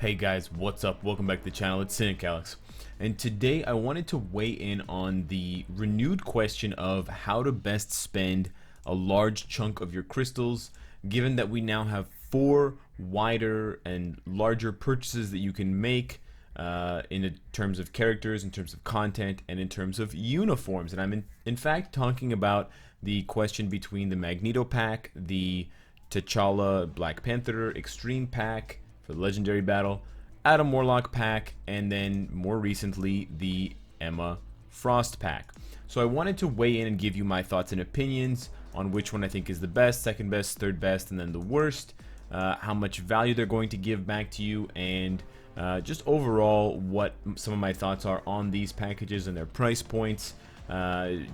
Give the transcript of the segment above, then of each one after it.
Hey guys, what's up? Welcome back to the channel. It's Cynicalex. And today I wanted to weigh in on the renewed question of how to best spend a large chunk of your crystals, given that we now have 4 wider and larger purchases that you can make in terms of characters, in terms of content, and in terms of uniforms. And I'm in fact talking about the question between the Magneto Pack, the T'Challa Black Panther Extreme Pack, for the Legendary Battle, Adam Warlock Pack, and then more recently the Emma Frost Pack. So I wanted to weigh in and give you my thoughts and opinions on which one I think is the best, second best, third best, and then the worst, how much value they're going to give back to you, and just overall what some of my thoughts are on these packages and their price points.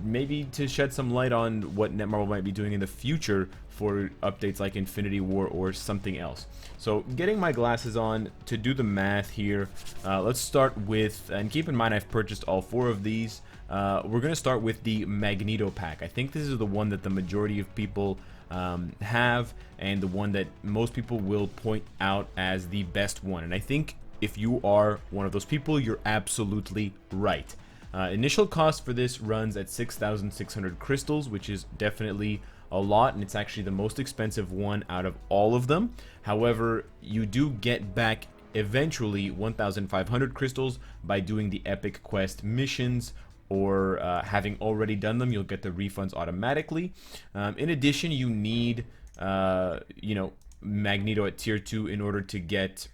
Maybe to shed some light on what Netmarble might be doing in the future for updates like Infinity War or something else. So getting my glasses on to do the math here, let's start with, and keep in mind I've purchased all 4 of these. We're going to start with the Magneto Pack. I think this is the one that the majority of people have, and the one that most people will point out as the best one. And I think if you are one of those people, you're absolutely right. Initial cost for this runs at 6,600 crystals, which is definitely a lot, and it's actually the most expensive one out of all of them. However, you do get back eventually 1,500 crystals by doing the epic quest missions, or having already done them, you'll get the refunds automatically. In addition, you need Magneto at tier 2 in order to get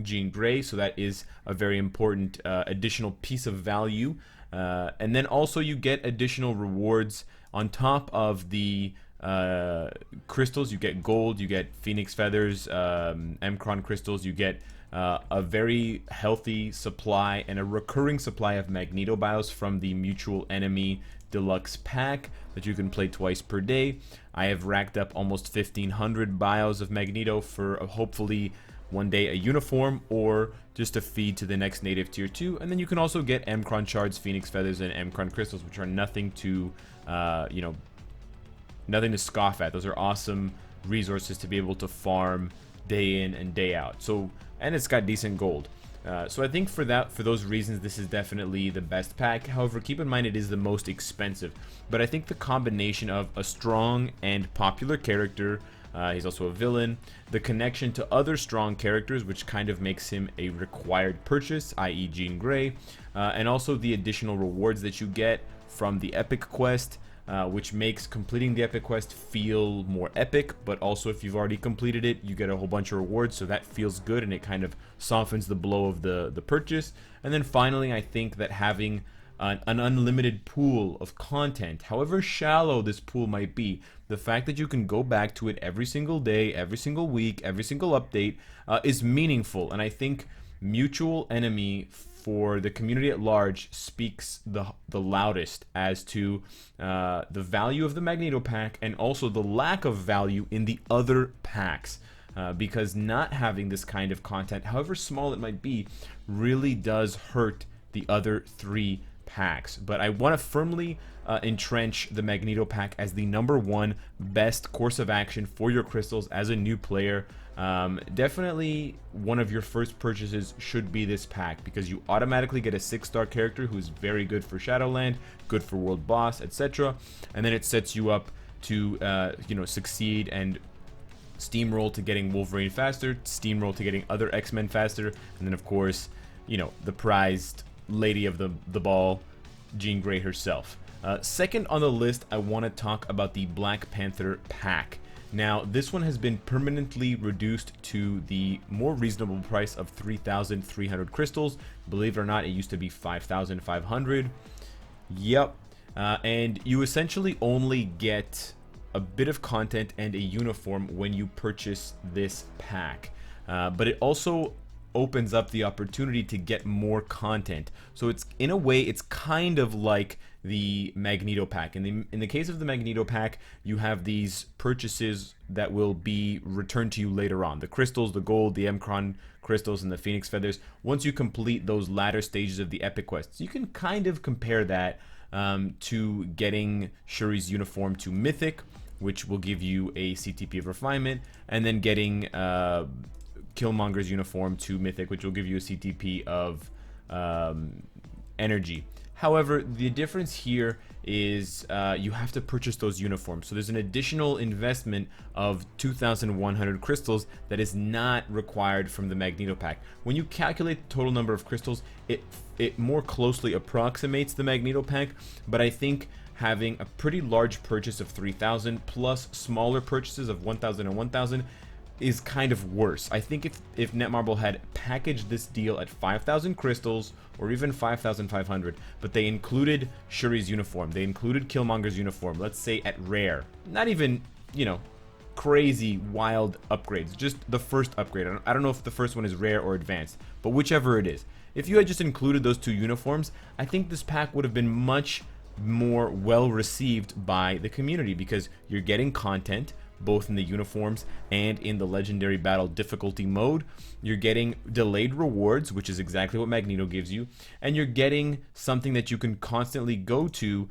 Jean Grey, so that is a very important additional piece of value. And then also you get additional rewards on top of the crystals. You get gold, you get phoenix feathers, Mcron crystals, you get a very healthy supply and a recurring supply of Magneto bios from the Mutual Enemy Deluxe Pack that you can play twice per day. I have racked up almost 1,500 bios of Magneto for hopefully one day a uniform or just a feed to the next native tier 2. And then you can also get Mcron shards, phoenix feathers, and Mcron crystals, which are nothing to nothing to scoff at. Those are awesome resources to be able to farm day in and day out. So, and it's got decent gold. So I think for those reasons, this is definitely the best pack. However, keep in mind it is the most expensive. But I think the combination of a strong and popular character, he's also a villain, the connection to other strong characters, which kind of makes him a required purchase, i.e. Jean Grey, and also the additional rewards that you get from the epic quest, which makes completing the epic quest feel more epic, but also if you've already completed it, you get a whole bunch of rewards, so that feels good and it kind of softens the blow of the purchase. And then finally, I think that having an unlimited pool of content, however shallow this pool might be, the fact that you can go back to it every single day, every single week, every single update is meaningful. And I think Mutual Enemy for the community at large speaks the loudest as to the value of the Magneto Pack and also the lack of value in the other packs. Because not having this kind of content, however small it might be, really does hurt the other 3 packs. But I want to firmly entrench the Magneto Pack as the #1 best course of action for your crystals as a new player. Definitely one of your first purchases should be this pack, because you automatically get a 6-star character who's very good for Shadowland, good for World Boss, etc. And then it sets you up to succeed and steamroll to getting Wolverine faster, steamroll to getting other X-Men faster, and then of course, the prized lady of the ball, Jean Grey herself. Second on the list, I want to talk about the Black Panther pack. Now, this one has been permanently reduced to the more reasonable price of 3,300 crystals. Believe it or not, it used to be 5,500. Yep. And you essentially only get a bit of content and a uniform when you purchase this pack. But it also opens up the opportunity to get more content. So it's, in a way, it's kind of like the Magneto Pack. In the case of the Magneto Pack, you have these purchases that will be returned to you later on. The crystals, the gold, the Mcron crystals, and the phoenix feathers. Once you complete those latter stages of the epic quests, you can kind of compare that to getting Shuri's uniform to Mythic, which will give you a CTP of refinement, and then getting Killmonger's uniform to Mythic, which will give you a CTP of energy. However, the difference here is you have to purchase those uniforms. So there's an additional investment of 2,100 crystals that is not required from the Magneto Pack. When you calculate the total number of crystals, it more closely approximates the Magneto Pack, but I think having a pretty large purchase of 3,000 plus smaller purchases of 1,000 and 1,000 is kind of worse. I think if Netmarble had packaged this deal at 5,000 crystals or even 5,500, but they included Shuri's uniform, they included Killmonger's uniform, let's say at rare, not even, you know, crazy wild upgrades, just the first upgrade. I don't know if the first one is rare or advanced, but whichever it is. If you had just included those two uniforms, I think this pack would have been much more well received by the community, because you're getting content both in the uniforms and in the legendary battle difficulty mode. You're getting delayed rewards, which is exactly what Magneto gives you, and you're getting something that you can constantly go to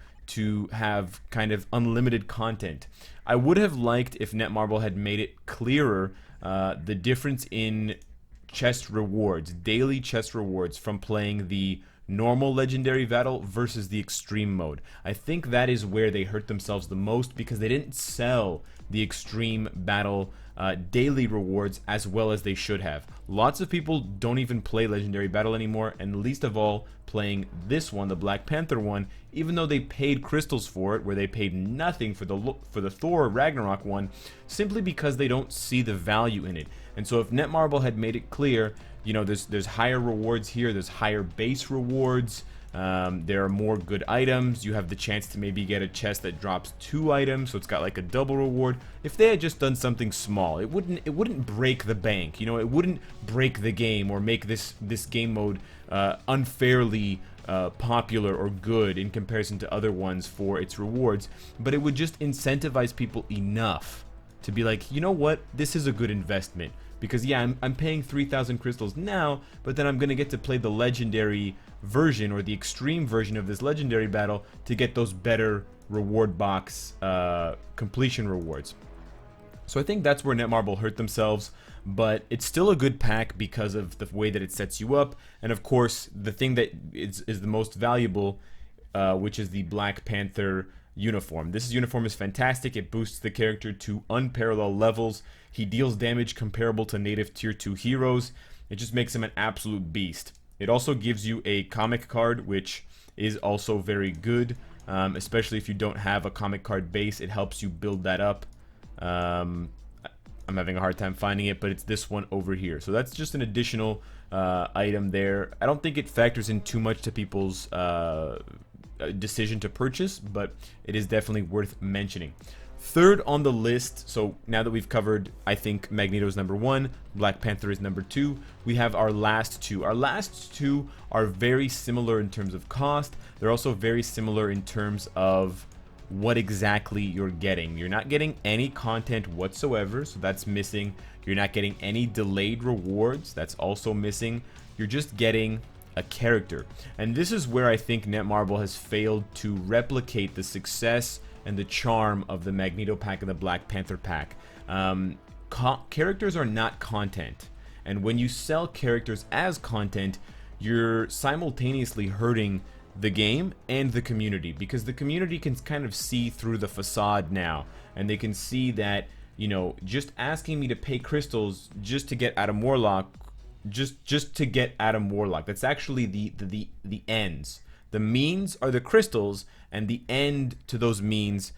have kind of unlimited content. I would have liked if Netmarble had made it clearer the difference in chest rewards, daily chest rewards, from playing the normal legendary battle versus the extreme mode. I think that is where they hurt themselves the most, because they didn't sell the extreme battle daily rewards as well as they should have. Lots of people don't even play legendary battle anymore, and least of all playing this one, the Black Panther one, even though they paid crystals for it, where they paid nothing for the Thor Ragnarok one, simply because they don't see the value in it. And so if Netmarble had made it clear, you know, there's higher rewards here, there's higher base rewards, there are more good items, you have the chance to maybe get a chest that drops 2 items, so it's got like a double reward. If they had just done something small, it wouldn't break the bank, you know, it wouldn't break the game or make this game mode unfairly popular or good in comparison to other ones for its rewards, but it would just incentivize people enough to be like, you know what, this is a good investment. Because yeah, I'm paying 3,000 crystals now, but then I'm going to get to play the legendary version or the extreme version of this legendary battle to get those better reward box completion rewards. So I think that's where Netmarble hurt themselves, but it's still a good pack because of the way that it sets you up, and of course the thing that is the most valuable, which is the Black Panther uniform. This uniform is fantastic. It boosts the character to unparalleled levels. He deals damage comparable to native tier 2 heroes. It just makes him an absolute beast. It also gives you a comic card, which is also very good, especially if you don't have a comic card base. It helps you build that up. I'm having a hard time finding it, but it's this one over here. So that's just an additional item there. I don't think it factors in too much to people's decision to purchase, but it is definitely worth mentioning. Third on the list, so now that we've covered, I think Magneto's number 1, Black Panther is number 2, we have our last two. Our last two are very similar in terms of cost. They're also very similar in terms of what exactly you're getting. You're not getting any content whatsoever, so that's missing. You're not getting any delayed rewards, that's also missing. You're just getting a character. And this is where I think Netmarble has failed to replicate the success and the charm of the Magneto Pack and the Black Panther Pack. Characters are not content, and when you sell characters as content, you're simultaneously hurting the game and the community, because the community can kind of see through the facade now, and they can see that, you know, just asking me to pay crystals just to get Adam Warlock, just to get Adam Warlock, that's actually the ends. The means are the crystals, and the end to those means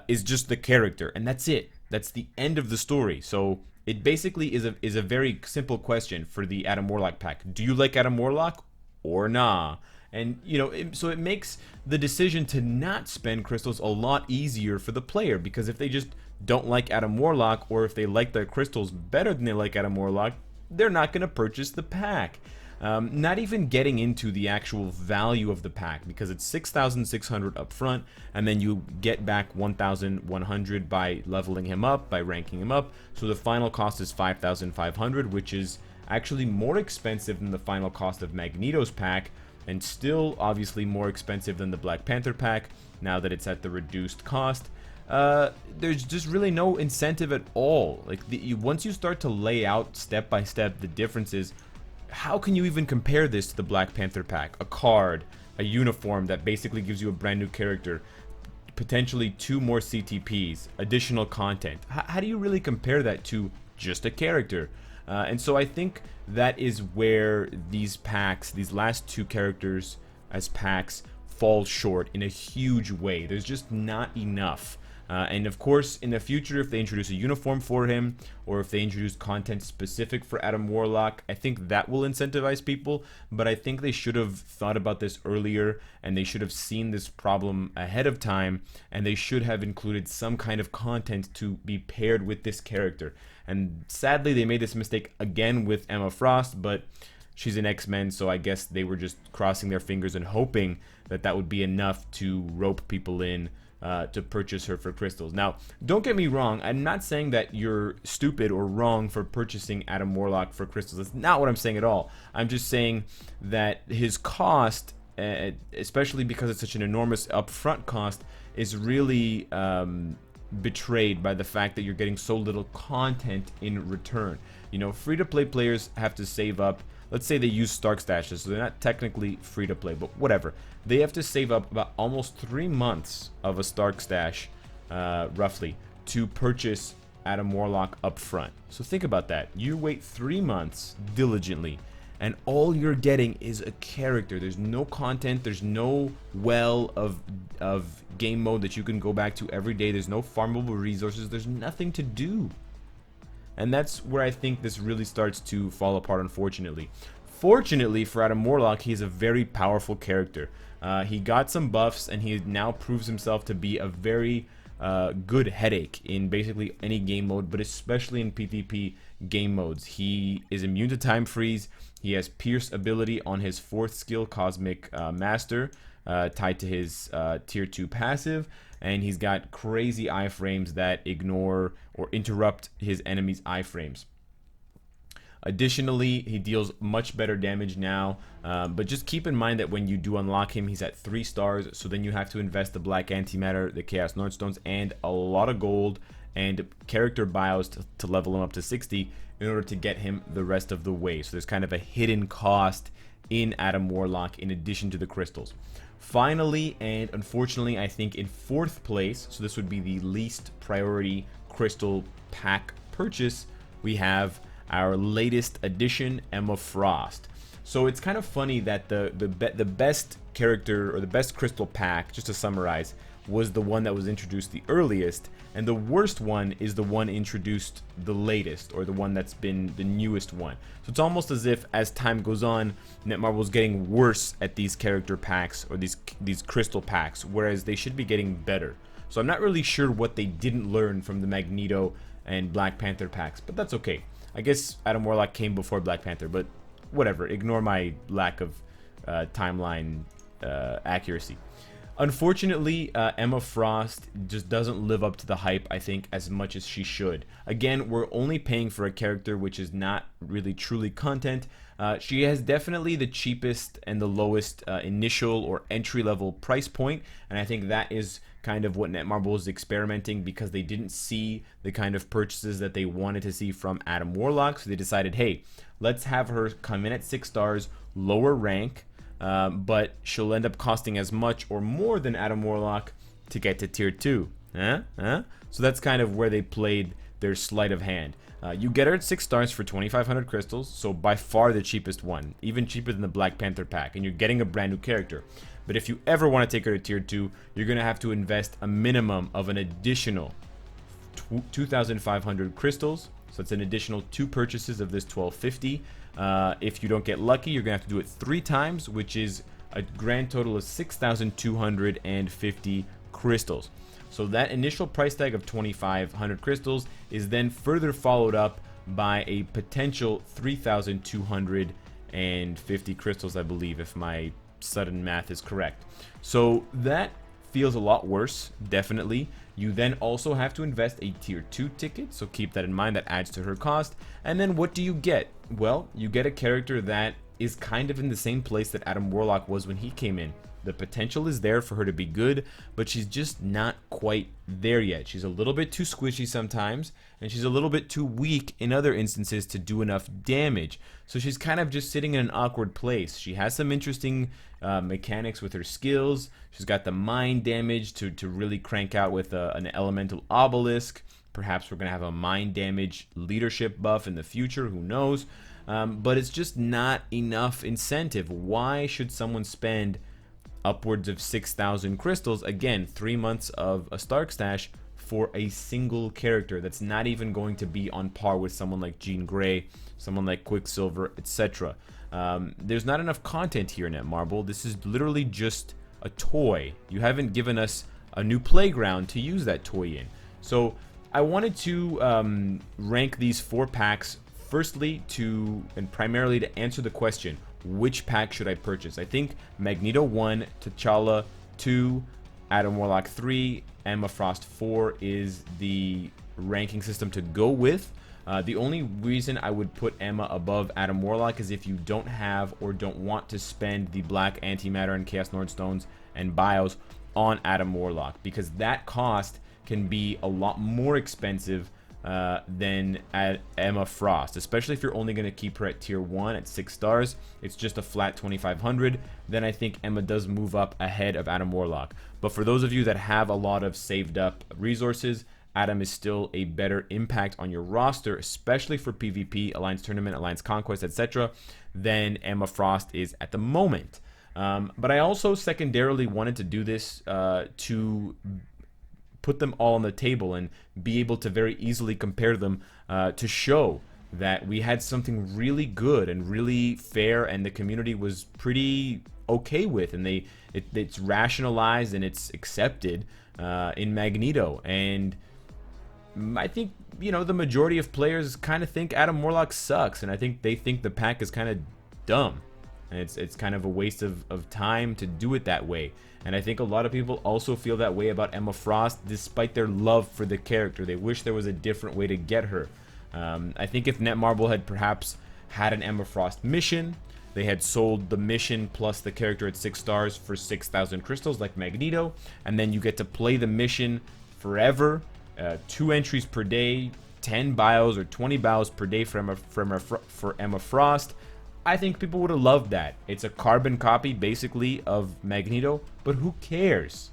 is just the character, and that's it. That's the end of the story. So it basically is a very simple question for the Adam Warlock pack. Do you like Adam Warlock or nah? And you know, so it makes the decision to not spend crystals a lot easier for the player, because if they just don't like Adam Warlock, or if they like their crystals better than they like Adam Warlock, they're not going to purchase the pack. Not even getting into the actual value of the pack, because it's 6,600 up front, and then you get back 1,100 by leveling him up, by ranking him up, so the final cost is 5,500, which is actually more expensive than the final cost of Magneto's pack, and still obviously more expensive than the Black Panther pack, now that it's at the reduced cost. there's just really no incentive at all. Like once you start to lay out step by step the differences, how can you even compare this to the Black Panther pack? A card, a uniform that basically gives you a brand new character, potentially 2 more CTPs, additional content. How do you really compare that to just a character? And so I think that is where these packs, these last 2 characters as packs, fall short in a huge way. There's just not enough. And of course, in the future, if they introduce a uniform for him, or if they introduce content specific for Adam Warlock, I think that will incentivize people. But I think they should have thought about this earlier, and they should have seen this problem ahead of time, and they should have included some kind of content to be paired with this character. And sadly, they made this mistake again with Emma Frost, but she's an X-Men, so I guess they were just crossing their fingers and hoping that that would be enough to rope people in to purchase her for crystals. Now, don't get me wrong, I'm not saying that you're stupid or wrong for purchasing Adam Warlock for crystals. That's not what I'm saying at all. I'm just saying that his cost, especially because it's such an enormous upfront cost, is really betrayed by the fact that you're getting so little content in return. You know, free-to-play players have to save up. Let's say they use Stark stashes, so they're not technically free to play, but whatever. They have to save up about almost 3 months of a Stark stash, roughly, to purchase Adam Warlock up front. So think about that. You wait 3 months diligently, and all you're getting is a character. There's no content. There's no well of game mode that you can go back to every day. There's no farmable resources. There's nothing to do. And that's where I think this really starts to fall apart, unfortunately. Fortunately for Adam Warlock, he's a very powerful character. He got some buffs, and he now proves himself to be a very good headache in basically any game mode, but especially in PvP game modes. He is immune to time freeze. He has Pierce ability on his 4th skill, Cosmic Master, tied to his tier 2 passive. And he's got crazy iframes that ignore or interrupt his enemy's iframes. Additionally, he deals much better damage now, but just keep in mind that when you do unlock him, he's at 3 stars, so then you have to invest the Black Antimatter, the Chaos Nordstones, and a lot of gold and character bios to level him up to 60 in order to get him the rest of the way. So there's kind of a hidden cost in Adam Warlock in addition to the crystals. Finally, and unfortunately, I think in 4th place, so this would be the least priority crystal pack purchase, we have our latest addition, Emma Frost. So it's kind of funny that the best character, or the best crystal pack, just to summarize, was the one that was introduced the earliest, and the worst one is the one introduced the latest, or the one that's been the newest one. So it's almost as if as time goes on, Netmarble is getting worse at these character packs, or these crystal packs, whereas they should be getting better. So I'm not really sure what they didn't learn from the Magneto and Black Panther packs, but that's okay. I guess Adam Warlock came before Black Panther, but whatever. Ignore my lack of timeline accuracy. Unfortunately, Emma Frost just doesn't live up to the hype, I think, as much as she should. Again, we're only paying for a character which is not really truly content. She has definitely the cheapest and the lowest initial or entry-level price point, and I think that is kind of what Netmarble is experimenting, because they didn't see the kind of purchases that they wanted to see from Adam Warlock, so they decided, hey, let's have her come in at 6 stars, lower rank, but she'll end up costing as much or more than Adam Warlock to get to tier 2. So that's kind of where they played their sleight of hand. You get her at 6 stars for 2,500 crystals, so by far the cheapest one, even cheaper than the Black Panther pack, and you're getting a brand new character. But if you ever want to take her to tier 2, you're going to have to invest a minimum of an additional 2,500 crystals, so it's an additional 2 purchases of this 1,250. If you don't get lucky, you're going to have to do it 3 times, which is a grand total of 6,250 crystals. So that initial price tag of 2,500 crystals is then further followed up by a potential 3,250 crystals, I believe, if my sudden math is correct. So that feels a lot worse, definitely. You then also have to invest a tier 2 ticket, so keep that in mind. That adds to her cost. And then what do you get? Well, you get a character that is kind of in the same place that Adam Warlock was when he came in. The potential is there for her to be good, but she's just not quite there yet. She's a little bit too squishy sometimes, and she's a little bit too weak in other instances to do enough damage. So she's kind of just sitting in an awkward place. She has some interesting mechanics with her skills. She's got the mind damage to really crank out with an elemental obelisk. Perhaps we're going to have a mind damage leadership buff in the future, who knows? But it's just not enough incentive. Why should someone spend upwards of 6,000 crystals, again, 3 months of a Stark stash, for a single character that's not even going to be on par with someone like Jean Grey, someone like Quicksilver, etc. There's not enough content here in Netmarble. This is literally just a toy. You haven't given us a new playground to use that toy in. So I wanted to rank these 4 packs, firstly and primarily to answer the question, which pack should I purchase? I think Magneto 1, T'Challa 2, Adam Warlock 3, Emma Frost 4 is the ranking system to go with. The only reason I would put Emma above Adam Warlock is if you don't have or don't want to spend the Black Antimatter and Chaos Nordstones and Bios on Adam Warlock, because that cost can be a lot more expensive than at Emma Frost, especially if you're only going to keep her at tier 1 at 6 stars. It's just a flat 2,500. Then I think Emma does move up ahead of Adam Warlock. But for those of you that have a lot of saved up resources, Adam is still a better impact on your roster, especially for PvP, Alliance Tournament, Alliance Conquest, etc., than Emma Frost is at the moment. But I also secondarily wanted to do this to put them all on the table and be able to very easily compare them to show that we had something really good and really fair and the community was pretty okay with, and it's rationalized and it's accepted in Magneto. And I think, you know, the majority of players kind of think Adam Warlock sucks, and I think they think the pack is kind of dumb. And it's kind of a waste of time to do it that way. And I think a lot of people also feel that way about Emma Frost, despite their love for the character. They wish there was a different way to get her. I think if Netmarble had perhaps had an Emma Frost mission, they had sold the mission plus the character at 6 stars for 6,000 crystals like Magneto, and then you get to play the mission forever, 2 entries per day, 10 bios or 20 bios per day for Emma Frost. I think people would have loved that. It's a carbon copy, basically, of Magneto, but who cares?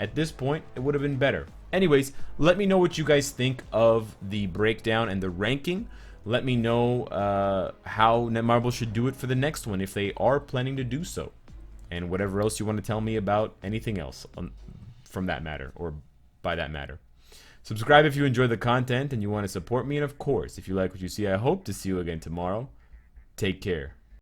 At this point, it would have been better. Anyways, let me know what you guys think of the breakdown and the ranking. Let me know how Netmarble should do it for the next one, if they are planning to do so. And whatever else you want to tell me about anything else from that matter, or by that matter. Subscribe if you enjoy the content and you want to support me. And of course, if you like what you see, I hope to see you again tomorrow. Take care.